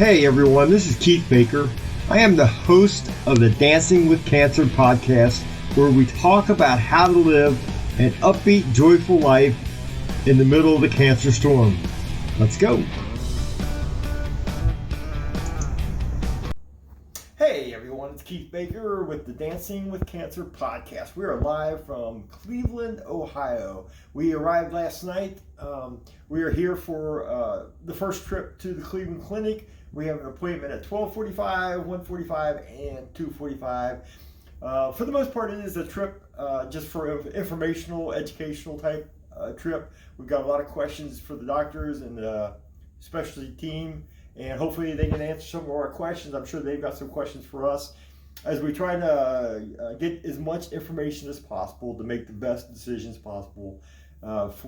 Hey everyone, this is Keith Baker. I am the host of the Dancing with Cancer podcast, where we talk about how to live an upbeat, joyful life in the middle of the cancer storm. Let's go. Hey everyone, it's Keith Baker with the Dancing with Cancer podcast. We are live from Cleveland, Ohio. We arrived last night. We are here for the first trip to the Cleveland Clinic. We have an appointment at 12:45, 1:45, and 2:45. For the most part, it is a trip just for informational, educational type trip. We've got a lot of questions for the doctors and the specialty team, and hopefully they can answer some of our questions. I'm sure they've got some questions for us as we try to get as much information as possible to make the best decisions possible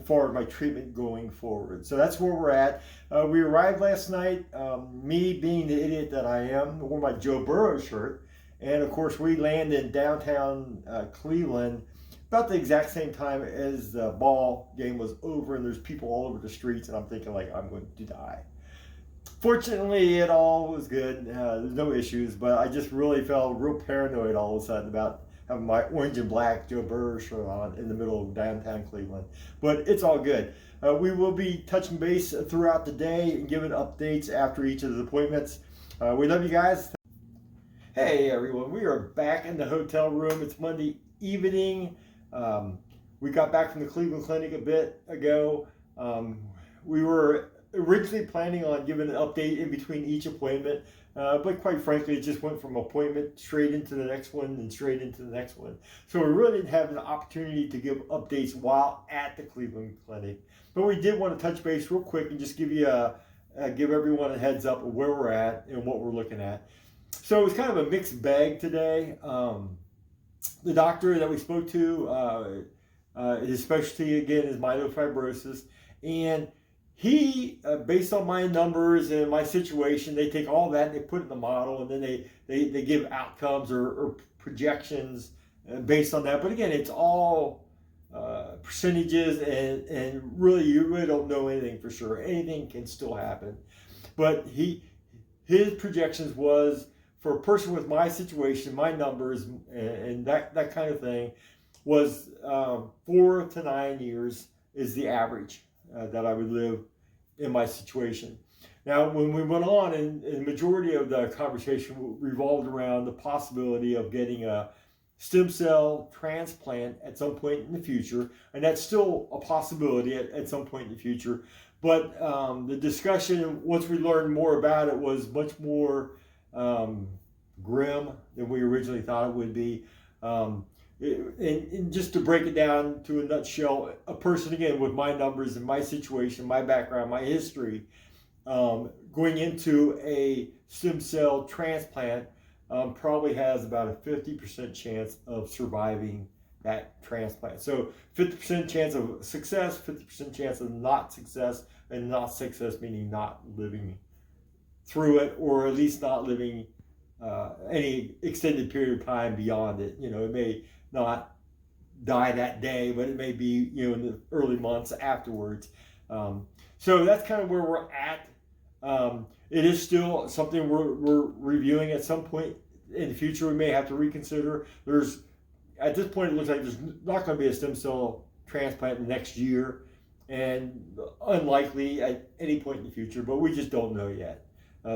for my treatment going forward. So that's where we're at. We arrived last night, me being the idiot that I am, wore my Joe Burrow shirt, and of course we land in downtown Cleveland about the exact same time as the ball game was over, and there's people all over the streets, and I'm thinking like I'm going to die. Fortunately, it all was good. There's no issues, but I just really felt real paranoid all of a sudden about having my orange and black Joe Burrow shirt on in the middle of downtown Cleveland. But it's all good. We will be touching base throughout the day and giving updates after each of the appointments. We love you guys. Hey everyone, we are back in the hotel room. It's Monday evening. We got back from the Cleveland Clinic a bit ago. We were originally planning on giving an update in between each appointment, but quite frankly, it just went from appointment straight into the next one and straight into the next one. So we really didn't have an opportunity to give updates while at the Cleveland Clinic. But we did want to touch base real quick and just give everyone a heads up of where we're at and what we're looking at. So it was kind of a mixed bag today. The doctor that we spoke to, his specialty again is myelofibrosis, and he, based on my numbers and my situation, they take all that and they put it in the model, and then they give outcomes or projections based on that. But again, it's all percentages, and really you really don't know anything for sure. Anything can still happen. But his projections was for a person with my situation, my numbers, and that kind of thing, was 4 to 9 years is the average that I would live in my situation. Now, when we went on, and the majority of the conversation revolved around the possibility of getting a stem cell transplant at some point in the future, and that's still a possibility at some point in the future. But the discussion, once we learned more about it, was much more grim than we originally thought it would be. And just to break it down to a nutshell, a person, again, with my numbers and my situation, my background, my history, going into a stem cell transplant probably has about a 50% chance of surviving that transplant. So 50% chance of success, 50% chance of not success, and not success meaning not living through it, or at least not living any extended period of time beyond it. You know, it may not die that day, but it may be, in the early months afterwards. So that's kind of where we're at. It is still something we're reviewing at some point in the future. We may have to reconsider. At this point, it looks like there's not going to be a stem cell transplant next year, and unlikely at any point in the future, but we just don't know yet.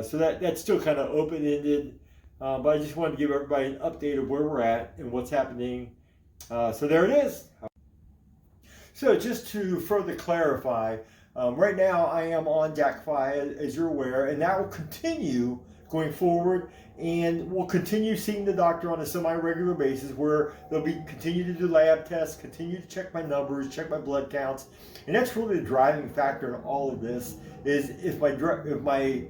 So that's still kind of open-ended. But I just wanted to give everybody an update of where we're at and what's happening. So there it is. So just to further clarify, right now I am on Jakafi, as you're aware, and that will continue going forward, and we'll continue seeing the doctor on a semi-regular basis, where they'll continue to do lab tests, continue to check my numbers, check my blood counts, and that's really the driving factor in all of this. Is if my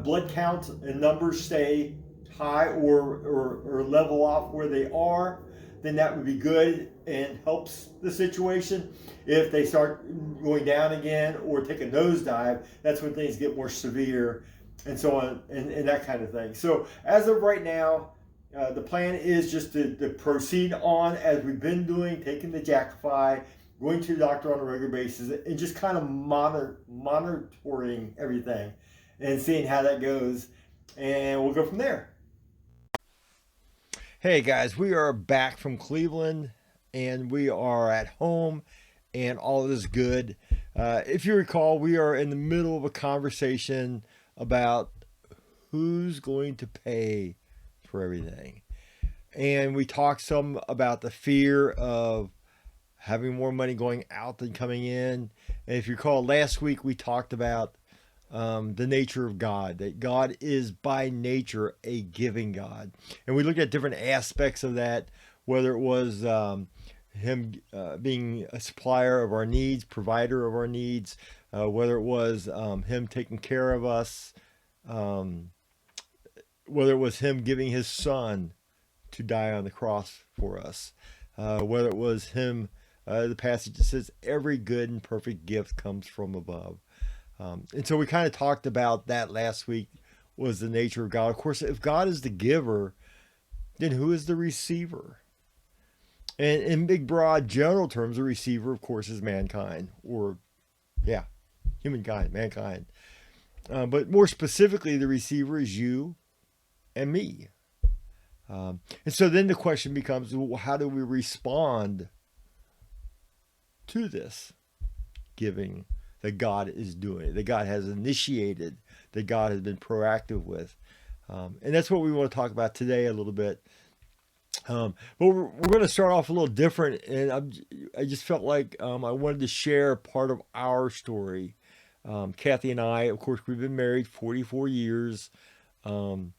blood count and numbers stay high or level off where they are, then that would be good and helps the situation. If they start going down again or take a nosedive, that's when things get more severe, and so on, and that kind of thing. So as of right now, the plan is just to proceed on as we've been doing, taking the Jakafi, going to the doctor on a regular basis, and just kind of monitoring everything. and seeing how that goes. And we'll go from there. Hey guys, we are back from Cleveland and we are at home and all is good. If you recall, we are in the middle of a conversation about who's going to pay for everything. And we talked some about the fear of having more money going out than coming in. And if you recall, last week we talked about the nature of God, that God is by nature a giving God. And we looked at different aspects of that, whether it was Him being a supplier of our needs, provider of our needs, whether it was Him taking care of us, um, whether it was Him giving His Son to die on the cross for us, whether it was Him, the passage that says, every good and perfect gift comes from above. And so we kind of talked about that last week, was the nature of God. Of course, if God is the giver, then who is the receiver? And in big, broad, general terms, the receiver, of course, is mankind, or, yeah, humankind, mankind. But more specifically, the receiver is you and me. And so then the question becomes, well, how do we respond to this giving that God is doing, that God has initiated, that God has been proactive with? And that's what we want to talk about today a little bit. But we're going to start off a little different, and I just felt like I wanted to share part of our story. Kathy and I, of course, we've been married 44 years. So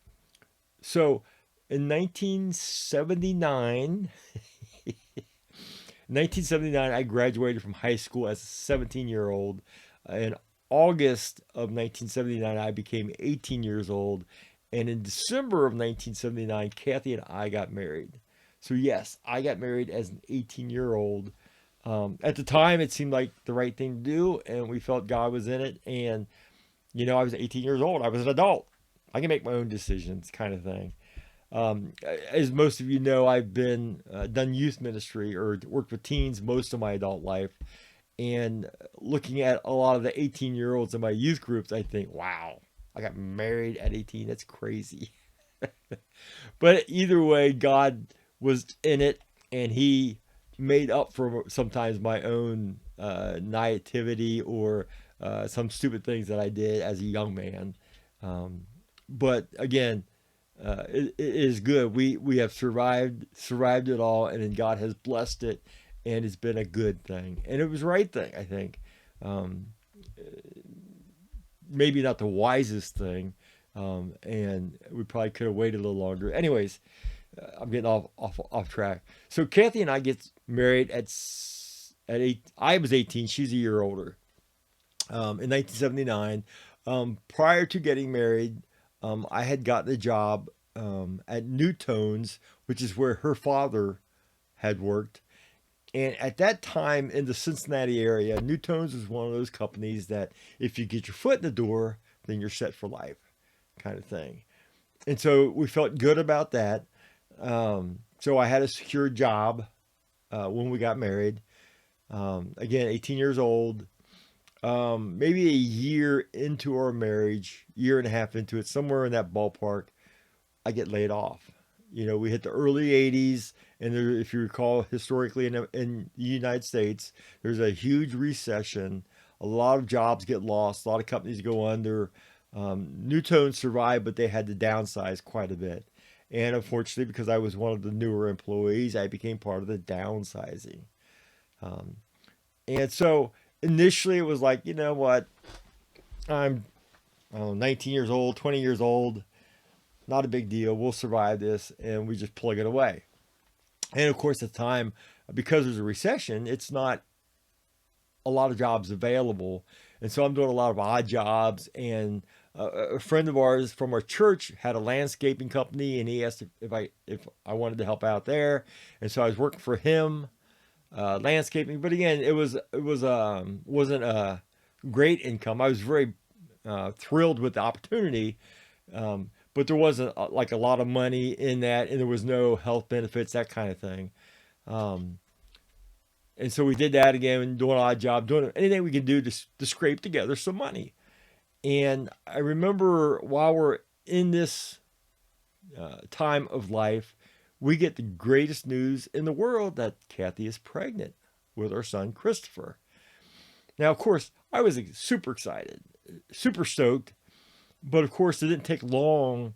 in 1979, 1979, I graduated from high school as a 17-year-old. In August of 1979, I became 18 years old. And in December of 1979, Kathy and I got married. So yes, I got married as an 18-year-old. At the time, it seemed like the right thing to do, and we felt God was in it. And, I was 18 years old. I was an adult. I can make my own decisions, kind of thing. As most of you know, I've been done youth ministry or worked with teens most of my adult life. And looking at a lot of the 18-year-olds in my youth groups, I think, wow, I got married at 18. That's crazy. But either way, God was in it, and He made up for sometimes my own naivety or some stupid things that I did as a young man. But again, it is good. We have survived it all, and then God has blessed it, and it's been a good thing, and it was the right thing, I think. Maybe not the wisest thing, and we probably could have waited a little longer. Anyways, I'm getting off track. So Kathy and I get married at 8. I was 18. She's a year older. In 1979, prior to getting married, I had gotten a job at Newtones, which is where her father had worked. And at that time in the Cincinnati area, Newtones was one of those companies that if you get your foot in the door, then you're set for life, kind of thing. And so we felt good about that. So I had a secure job when we got married. Again, 18 years old. Maybe a year into our marriage, year and a half into it, somewhere in that ballpark, I get laid off. We hit the early 80s, and there, if you recall, historically in the United States, there's a huge recession. A lot of jobs get lost. A lot of companies go under. Newtones survived, but they had to downsize quite a bit. And unfortunately, because I was one of the newer employees, I became part of the downsizing. And so initially, it was like, you know what? I'm 19 years old, 20 years old. Not a big deal. We'll survive this, and we just plug it away. And of course, at the time, because there's a recession, it's not a lot of jobs available. And so I'm doing a lot of odd jobs. And a friend of ours from our church had a landscaping company, and he asked if I wanted to help out there. And so I was working for him, landscaping. But again, it wasn't a great income. I was very thrilled with the opportunity. But there wasn't like a lot of money in that, and there was no health benefits, that kind of thing. And so we did that again, doing an odd job, doing anything we could do to scrape together some money. And I remember while we're in this time of life, we get the greatest news in the world that Kathy is pregnant with our son Christopher. Now, of course, I was super excited, super stoked, but of course, it didn't take long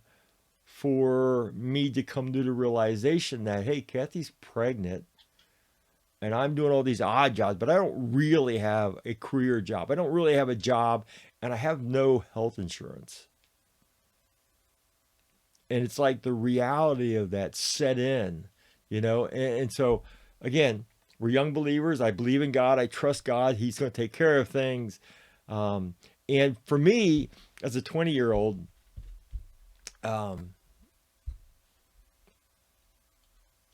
for me to come to the realization that, hey, Kathy's pregnant and I'm doing all these odd jobs, but I don't really have a career job. I don't really have a job, and I have no health insurance. And it's like the reality of that set in, and so again, we're young believers. I believe in God. I trust God. He's going to take care of things. Um, and for me, as a 20-year-old, um,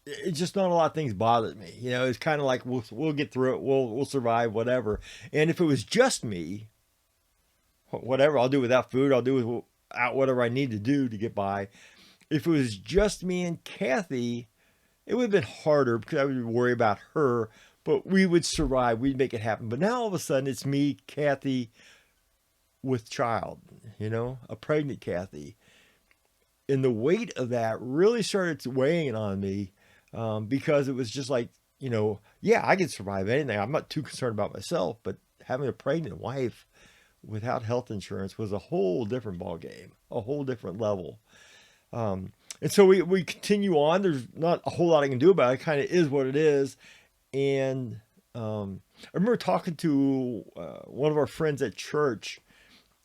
it's just not a lot of things bothered me. It's kind of like we'll get through it. We'll survive, whatever. And if it was just me, whatever, I'll do without food. I'll do without whatever I need to do to get by. If it was just me and Kathy, it would have been harder because I would worry about her, but we would survive. We'd make it happen. But now all of a sudden it's me, Kathy, with child, a pregnant Kathy. And the weight of that really started weighing on me because it was just like, yeah, I can survive anything. I'm not too concerned about myself, but having a pregnant wife without health insurance was a whole different ballgame, a whole different level. And so we continue on. There's not a whole lot I can do about it. It kind of is what it is. And I remember talking to one of our friends at church,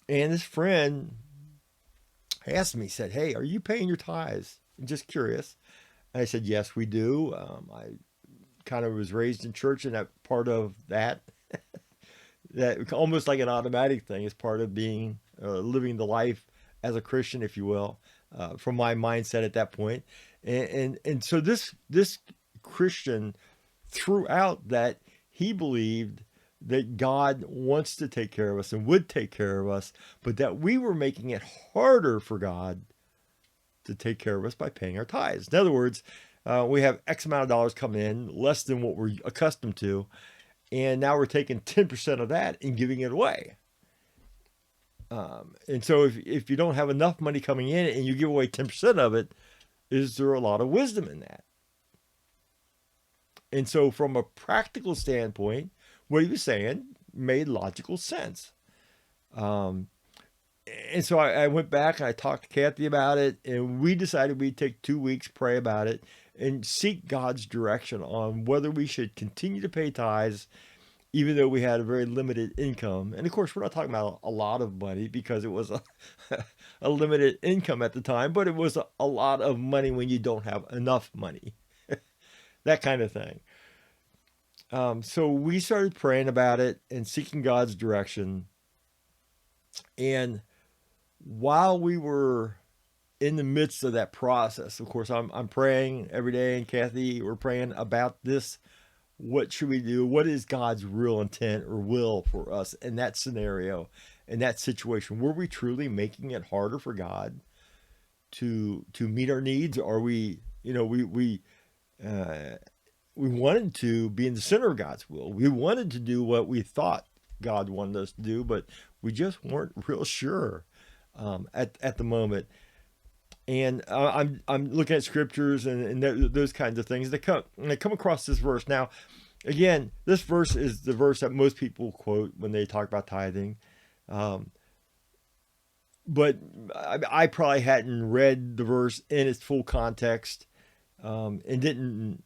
and this friend asked me, said, hey, are you paying your tithes? I'm just curious. And I said, yes, we do. I kind of was raised in church, and that part of that, that almost like an automatic thing is part of being, living the life as a Christian, if you will. From my mindset at that point. And so this Christian threw out that he believed that God wants to take care of us and would take care of us, but that we were making it harder for God to take care of us by paying our tithes. In other words, we have X amount of dollars coming in, less than what we're accustomed to, and now we're taking 10% of that and giving it away. And so if you don't have enough money coming in and you give away 10% of it, is there a lot of wisdom in that? And so from a practical standpoint, what he was saying made logical sense. And so I went back and I talked to Kathy about it, and we decided we'd take 2 weeks, pray about it, and seek God's direction on whether we should continue to pay tithes even though we had a very limited income. And of course, we're not talking about a lot of money because it was a limited income at the time, but it was a lot of money when you don't have enough money, that kind of thing. So we started praying about it and seeking God's direction. And while we were in the midst of that process, of course, I'm praying every day, and Kathy, we're praying about this. What should we do? What is God's real intent or will for us in that scenario, in that situation? Were we truly making it harder for God to meet our needs? Or we wanted to be in the center of God's will. We wanted to do what we thought God wanted us to do, but we just weren't real sure at the moment. And I'm looking at scriptures and those kinds of things. And I come across this verse. Now, again, this verse is the verse that most people quote when they talk about tithing. But I probably hadn't read the verse in its full context and didn't.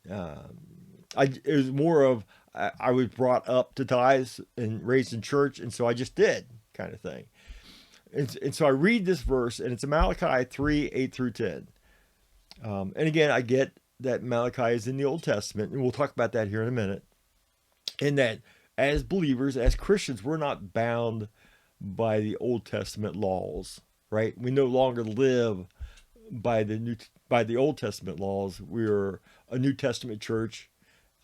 It was more of I was brought up to tithes and raised in church, and so I just did kind of thing. And so I read this verse, and it's Malachi 3, 8 through 10. And again, I get that Malachi is in the Old Testament, and we'll talk about that here in a minute. And that as believers, as Christians, we're not bound by the Old Testament laws, right? We no longer live by the Old Testament laws. We're a New Testament church.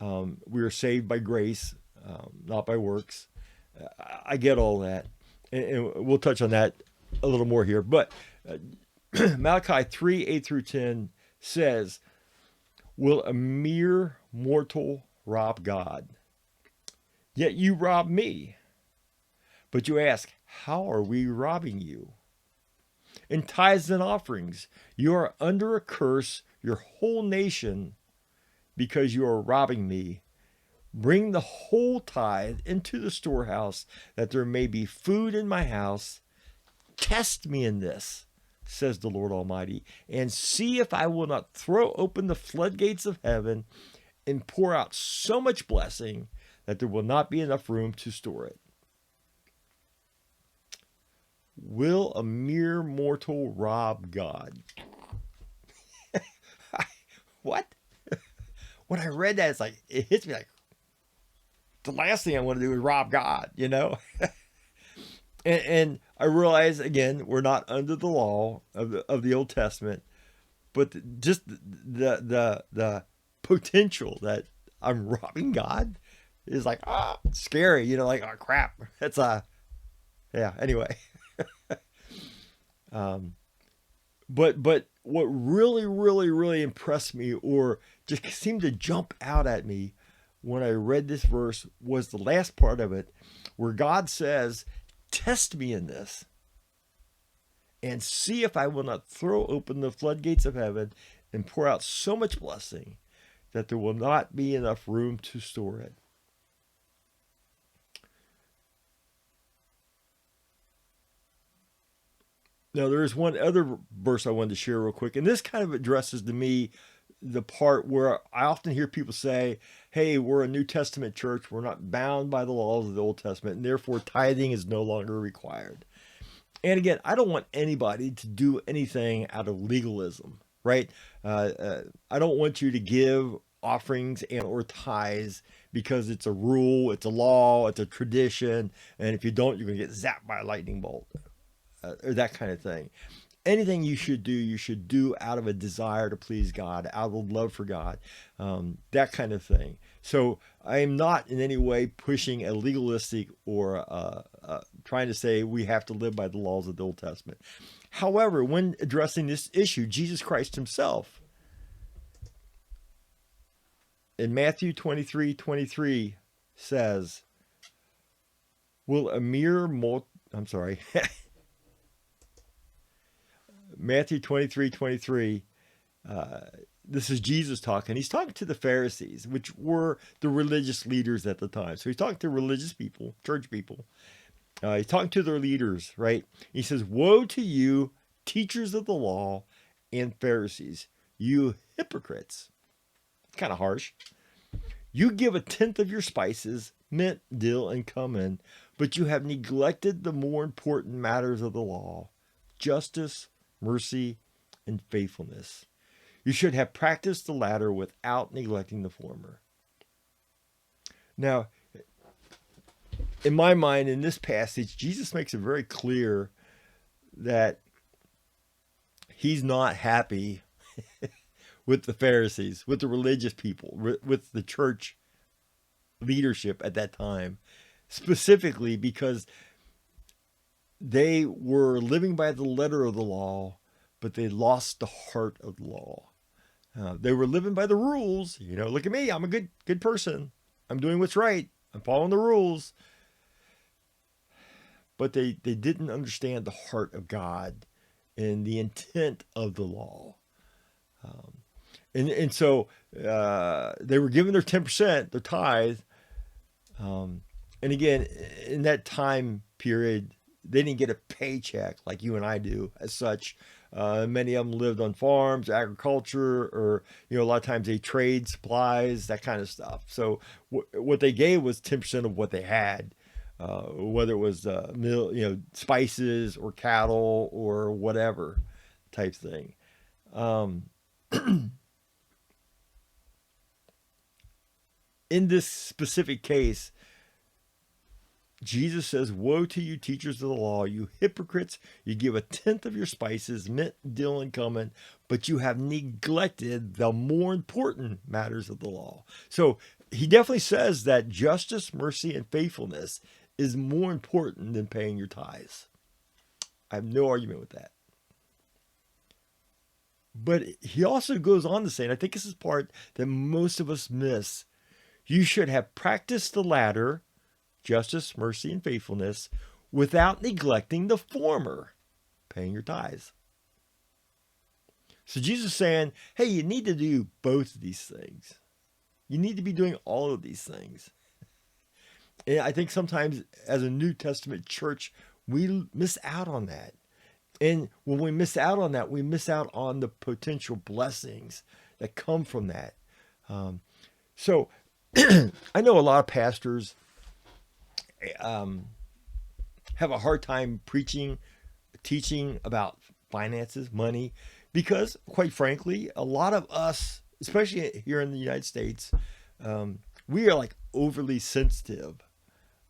We are saved by grace, not by works. I get all that. And we'll touch on that a little more here. But Malachi 3, 8 through 10 says, will a mere mortal rob God? Yet you rob me. But you ask, how are we robbing you? In tithes and offerings, you are under a curse, your whole nation, because you are robbing me. Bring the whole tithe into the storehouse, that there may be food in my house. Test me in this, says the Lord Almighty, and see if I will not throw open the floodgates of heaven and pour out so much blessing that there will not be enough room to store it. Will a mere mortal rob God? What? When I read that, it's like, it hits me like, the last thing I want to do is rob God, you know? and I realize, again, we're not under the law of the Old Testament, but just the potential that I'm robbing God is like, scary, you know, like, oh, crap. That's yeah, anyway. But what really impressed me, or just seemed to jump out at me when I read this verse, was the last part of it, where God says, test me in this and see if I will not throw open the floodgates of heaven and pour out so much blessing that there will not be enough room to store it. Now, there is one other verse I wanted to share real quick, and this kind of addresses to me the part where I often hear people say, hey, we're a New Testament church, we're not bound by the laws of the Old Testament, and therefore tithing is no longer required. And again, I don't want anybody to do anything out of legalism, right? I don't want you to give offerings and or tithes because it's a rule, it's a law, it's a tradition, and if you don't, you're going to get zapped by a lightning bolt. Or that kind of thing. Anything you should do out of a desire to please God, out of love for God, that kind of thing. So I am not in any way pushing a legalistic or trying to say we have to live by the laws of the Old Testament. However, when addressing this issue, Jesus Christ himself, in Matthew 23:23 says, will a mere Matthew 23:23, this is Jesus talking. He's talking to the Pharisees, which were the religious leaders at the time. So he's talking to religious people, church people. He's talking to their leaders, right? He says, woe to you, teachers of the law and Pharisees, you hypocrites. Kind of harsh. You give a tenth of your spices, mint, dill, and cumin, but you have neglected the more important matters of the law, justice, mercy, and faithfulness. You should have practiced the latter without neglecting the former. Now, in my mind, in this passage, Jesus makes it very clear that he's not happy with the Pharisees, with the religious people, with the church leadership at that time, specifically because they were living by the letter of the law, but they lost the heart of the law. They were living by the rules. You know, look at me. I'm a good person. I'm doing what's right. I'm following the rules. But they didn't understand the heart of God and the intent of the law. And so they were given their 10%, their tithe. And again, in that time period, they didn't get a paycheck like you and I do as such. Many of them lived on farms, agriculture, or, you know, a lot of times they trade supplies, that kind of stuff. So what they gave was 10% of what they had, whether it was spices or cattle or whatever type thing. In this specific case, Jesus says, woe to you, teachers of the law, you hypocrites. You give a tenth of your spices, mint, dill, and cumin, but you have neglected the more important matters of the law. So he definitely says that justice, mercy, and faithfulness is more important than paying your tithes. I have no argument with that. But he also goes on to say, and I think this is part that most of us miss, you should have practiced the latter, justice, mercy, and faithfulness, without neglecting the former, paying your tithes. So Jesus is saying, hey, you need to do both of these things. You need to be doing all of these things. And I think sometimes as a New Testament church, we miss out on that. And when we miss out on that, we miss out on the potential blessings that come from that. So I know a lot of pastors have a hard time teaching about finances, money, because quite frankly, a lot of us, especially here in the United States, we are like overly sensitive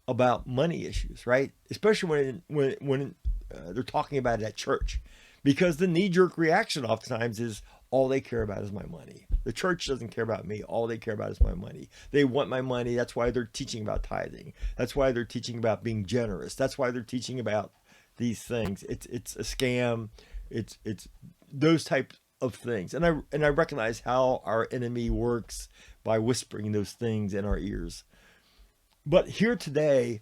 about money issues, right? Especially when they're talking about it at church, because the knee-jerk reaction oftentimes is all they care about is my money. The church doesn't care about me. All they care about is my money. They want my money. That's why they're teaching about tithing. That's why they're teaching about being generous. That's why they're teaching about these things. It's a scam. It's those types of things. And I recognize how our enemy works by whispering those things in our ears. But here today,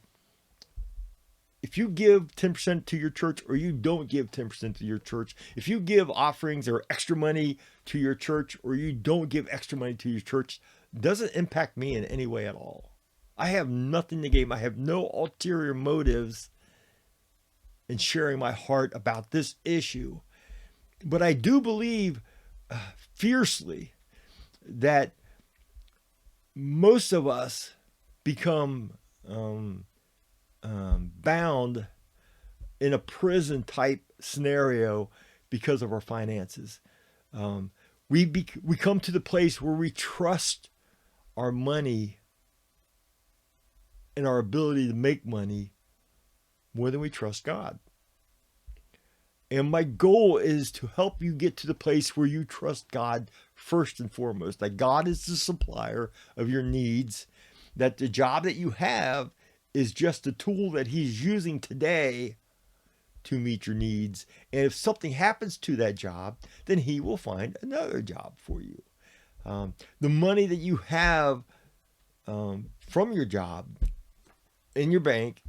if you give 10% to your church or you don't give 10% to your church, if you give offerings or extra money to your church or you don't give extra money to your church, doesn't impact me in any way at all. I have nothing to gain. I have no ulterior motives in sharing my heart about this issue. But I do believe fiercely that most of us become bound in a prison type scenario because of our finances. We come to the place where we trust our money and our ability to make money more than we trust God. And my goal is to help you get to the place where you trust God first and foremost, that God is the supplier of your needs, that the job that you have is just a tool that he's using today to meet your needs. And if something happens to that job, then he will find another job for you. The money that you have from your job in your bank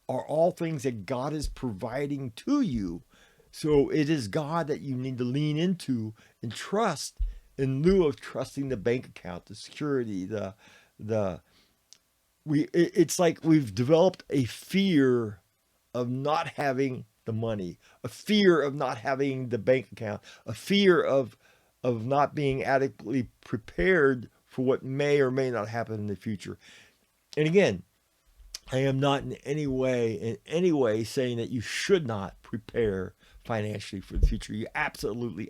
are all things that God is providing to you. So it is God that you need to lean into and trust in lieu of trusting the bank account, the security, it's like we've developed a fear of not having the money, a fear of not having the bank account, a fear of not being adequately prepared for what may or may not happen in the future. And again, I am not in any way saying that you should not prepare financially for the future. You absolutely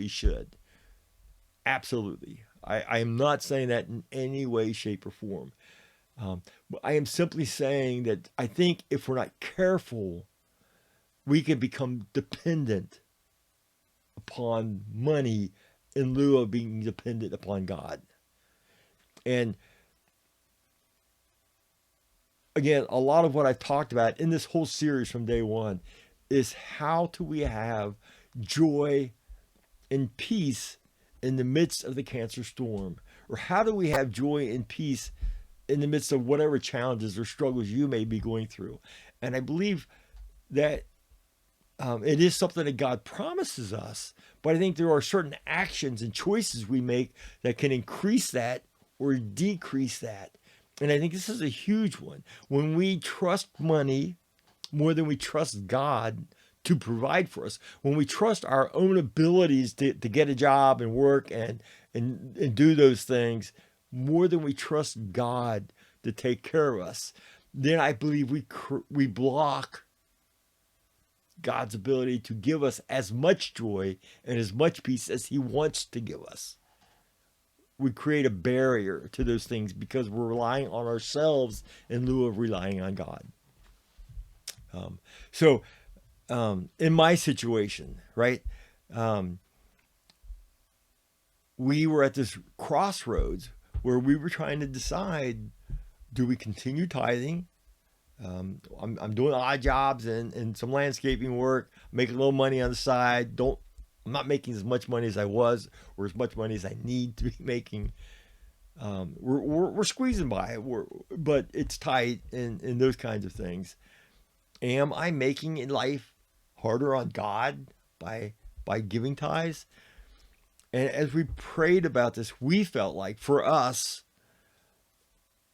should. Absolutely. I am not saying that in any way, shape, or form. But I am simply saying that I think if we're not careful, we can become dependent upon money in lieu of being dependent upon God. And again, a lot of what I've talked about in this whole series from day one is how do we have joy and peace in the midst of the cancer storm? Or how do we have joy and peace in the midst of whatever challenges or struggles you may be going through? And I believe that it is something that God promises us, but I think there are certain actions and choices we make that can increase that or decrease that. And I think this is a huge one. When we trust money more than we trust God to provide for us, when we trust our own abilities to get a job and work and do those things more than we trust God to take care of us, then I believe we block God's ability to give us as much joy and as much peace as he wants to give us. We create a barrier to those things because we're relying on ourselves in lieu of relying on God. So in my situation, right, we were at this crossroads where we were trying to decide, do we continue tithing? I'm doing odd jobs and some landscaping work, making a little money on the side. I'm not making as much money as I was or as much money as I need to be making. We're squeezing by, but it's tight and those kinds of things. Am I making life harder on God by giving tithes? And as we prayed about this, we felt like for us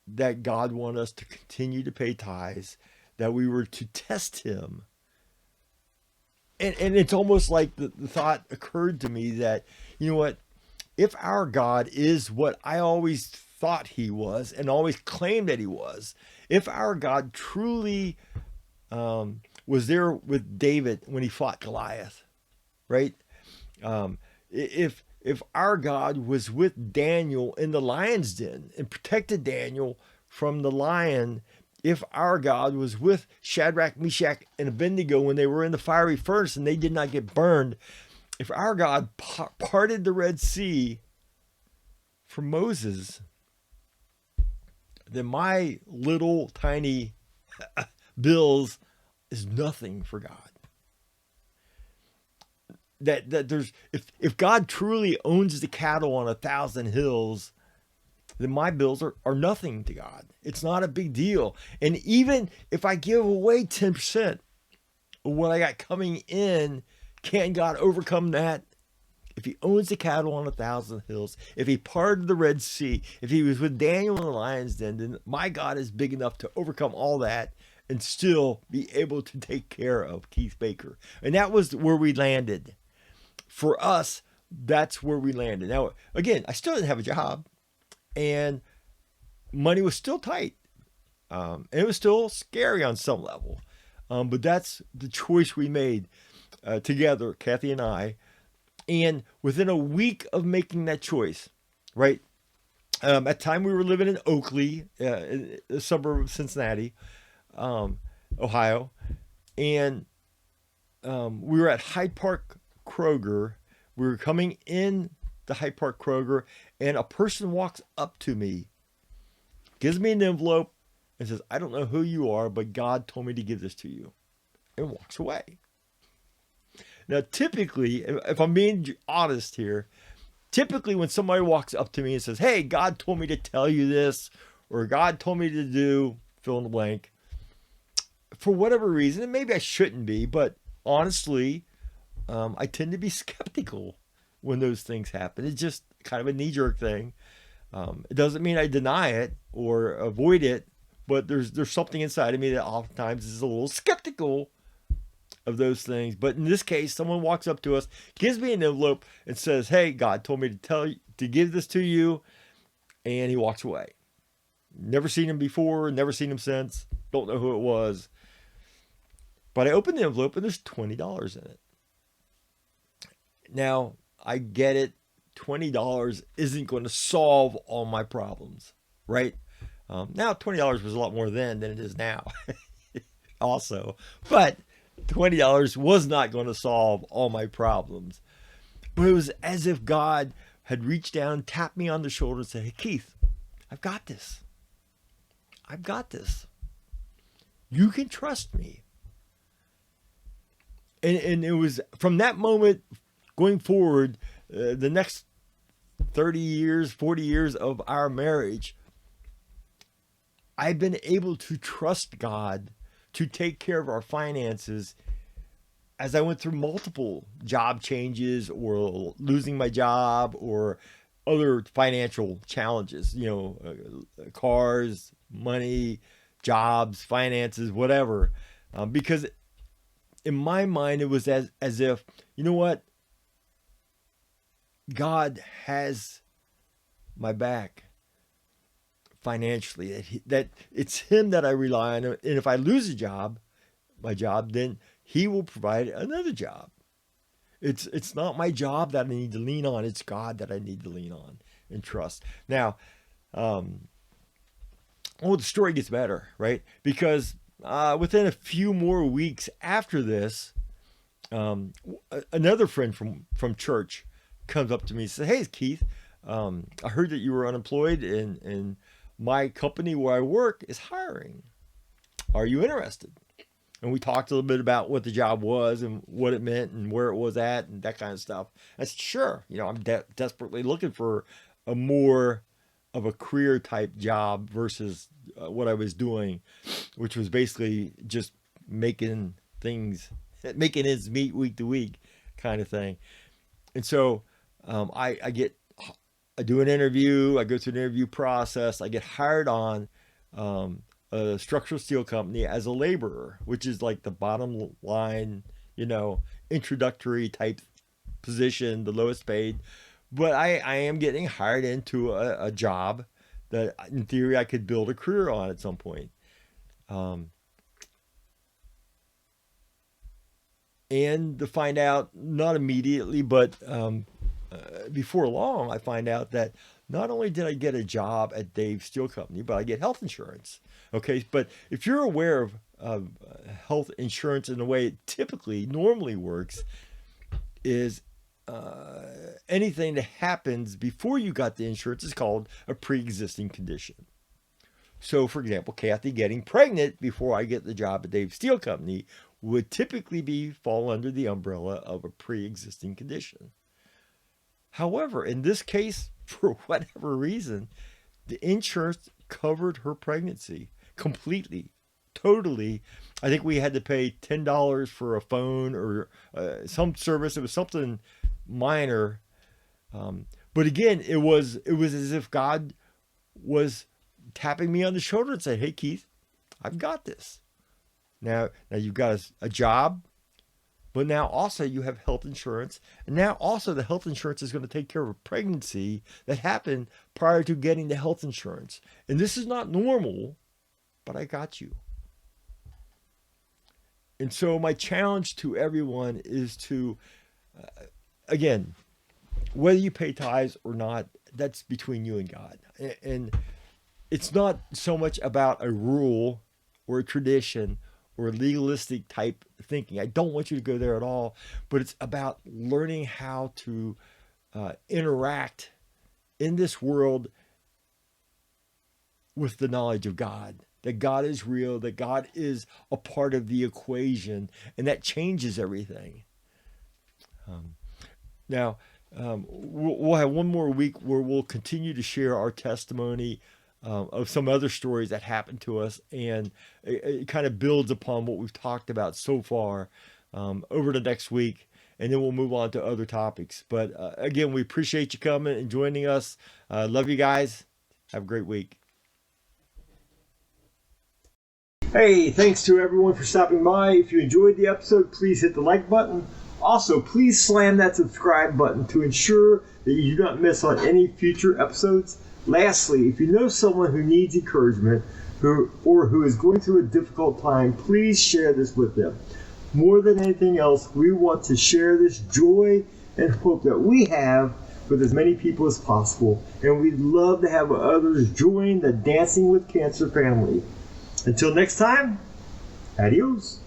that God wanted us to continue to pay tithes, that we were to test him. And it's almost like the thought occurred to me that, you know what, if our God is what I always thought he was and always claimed that he was, if our God truly was there with David when he fought Goliath, right? If our God was with Daniel in the lion's den and protected Daniel from the lion, if our God was with Shadrach, Meshach, and Abednego when they were in the fiery furnace and they did not get burned, if our God parted the Red Sea for Moses, then my little tiny bills is nothing for God. That there's if God truly owns the cattle on 1,000 hills, then my bills are nothing to God. It's not a big deal. And even if I give away 10% of what I got coming in, can God overcome that? If he owns the cattle on 1,000 hills, if he parted the Red Sea, if he was with Daniel in the lion's den, then my God is big enough to overcome all that and still be able to take care of Keith Baker. And that was where we landed. For us, that's where we landed. Now, again, I still didn't have a job, and money was still tight. And it was still scary on some level. But that's the choice we made together, Kathy and I. And within a week of making that choice, right? At the time we were living in Oakley, a suburb of Cincinnati, Ohio. And we were at Hyde Park Kroger. We were coming in the Hyde Park Kroger, and a person walks up to me, gives me an envelope, and says, "I don't know who you are, but God told me to give this to you," and walks away. Now, typically, if I'm being honest here, typically when somebody walks up to me and says, "Hey, God told me to tell you this," or "God told me to do," fill in the blank, for whatever reason, and maybe I shouldn't be, but honestly, I tend to be skeptical when those things happen. It's just kind of a knee-jerk thing. It doesn't mean I deny it or avoid it, but there's something inside of me that oftentimes is a little skeptical of those things. But in this case, someone walks up to us, gives me an envelope, and says, "Hey, God told me to tell you to give this to you," and he walks away. Never seen him before, never seen him since. Don't know who it was. But I opened the envelope and there's $20 in it. Now, I get it. $20 isn't going to solve all my problems, right? Now, $20 was a lot more then than it is now, also. But $20 was not going to solve all my problems. But it was as if God had reached down, tapped me on the shoulder, and said, "Hey, Keith, I've got this. I've got this. You can trust me." And it was from that moment going forward, the next 30 years, 40 years of our marriage, I've been able to trust God to take care of our finances as I went through multiple job changes or losing my job or other financial challenges, cars, money, jobs, finances, whatever. Because in my mind, it was as if, you know what? God has my back financially, that it's him that I rely on. And if I lose my job, then he will provide another job. It's not my job that I need to lean on. It's God that I need to lean on and trust. Now, the story gets better, right? Because within a few more weeks after this, another friend from church comes up to me and says, "Hey, Keith, I heard that you were unemployed and my company where I work is hiring. Are you interested?" And we talked a little bit about what the job was and what it meant and where it was at and that kind of stuff. I said, "Sure. I'm desperately looking for a more of a career type job versus what I was doing, which was basically just making ends meet week to week kind of thing. And so I do an interview, I go through the interview process, I get hired on a structural steel company as a laborer, which is like the bottom line, introductory type position, the lowest paid. But I am getting hired into a job that in theory I could build a career on at some point. And to find out, not immediately, but before long, I find out that not only did I get a job at Dave's Steel Company, but I get health insurance. Okay, but if you're aware of health insurance in the way it normally works, is anything that happens before you got the insurance is called a pre-existing condition. So, for example, Kathy getting pregnant before I get the job at Dave's Steel Company would typically fall under the umbrella of a pre-existing condition. However, in this case, for whatever reason, the insurance covered her pregnancy completely, totally. I think we had to pay $10 for a phone or some service. It was something minor, but again, it was as if God was tapping me on the shoulder and saying, "Hey, Keith, I've got this. Now you've got a job, but now also you have health insurance, and now also the health insurance is going to take care of a pregnancy that happened prior to getting the health insurance. And this is not normal, but I got you." And so my challenge to everyone is to, again, whether you pay tithes or not, that's between you and God. And it's not so much about a rule or a tradition or legalistic type thinking. I don't want you to go there at all, but it's about learning how to interact in this world with the knowledge of God, that God is real, that God is a part of the equation, and that changes everything. Now, we'll have one more week where we'll continue to share our testimony of some other stories that happened to us, and it kind of builds upon what we've talked about so far over the next week, and then we'll move on to other topics. But again, we appreciate you coming and joining us. Love you guys. Have a great week. Hey, thanks to everyone for stopping by. If you enjoyed the episode, please hit the like button. Also, please slam that subscribe button to ensure that you do not miss on any future episodes. Lastly, if you know someone who needs encouragement or who is going through a difficult time, please share this with them. More than anything else, we want to share this joy and hope that we have with as many people as possible. And we'd love to have others join the Dancing with Cancer family. Until next time, adios.